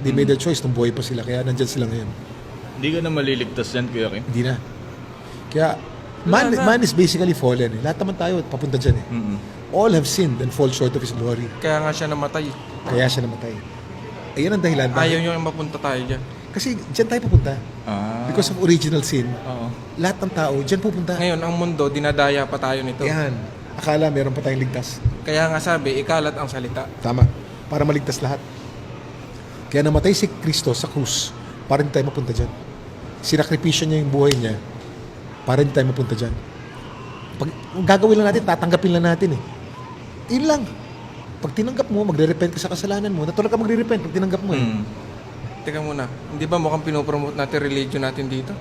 They made their choice nung buhay pa sila, kaya nandyan sila ngayon. Hindi ka na maliligtas yan, Kuya Kim. Hindi na. Kaya, man is basically fallen. Lahat naman tayo, papunta dyan eh. All have sinned and fall short of His glory. Kaya nga siya namatay. Kaya siya namatay. Ayan ang dahilan. Ayaw nyo mapunta tayo dyan. Kasi dyan tayo pupunta. Because of original sin, Oo. lahat ng tao dyan pupunta. Ngayon, ang mundo, dinadaya pa tayo nito. Yan. Akala meron pa tayong ligtas. Kaya nga sabi, ikalat ang salita. Tama. Para maligtas lahat. Kaya namatay si Kristo sa krus para hindi tayo mapunta dyan. Sinakripisyo niya yung buhay niya para hindi tayo mapunta dyan. Pag gagawin lang natin, tatanggapin lang natin eh. Yun lang. Pag tinanggap mo, magre-repent ka sa kasalanan mo, natural ka magre-repent pag tinanggap mo eh. Teka muna, hindi ba mukhang pinopromote natin religion natin dito?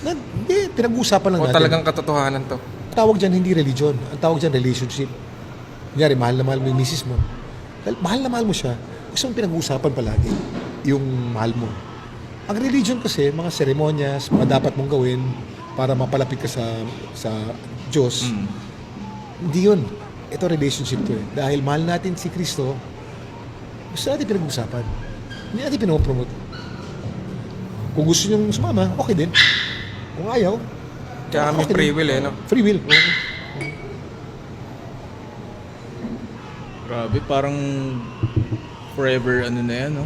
Hindi, pinag-uusapan lang O natin. talagang katotohanan to? Ang tawag dyan hindi religion. Ang tawag dyan relationship. Kunyari, mahal na mahal mo yung misis mo. Dahil mahal na mahal mo siya, gusto mong pinag-uusapan palagi yung mahal mo. Ang religion kasi, mga seremonyas, mga dapat mong gawin para mapalapit ka sa Diyos. Hindi yun. Ito relationship to eh. Dahil mahal natin si Kristo, gusto natin pinag-uusapan. Hindi natin pinopromote. Kung gusto niyong sumama, okay din. Kung ayaw, Kaya may okay free din. will eh, no? Free will. Grabe, parang forever ano na yan, no?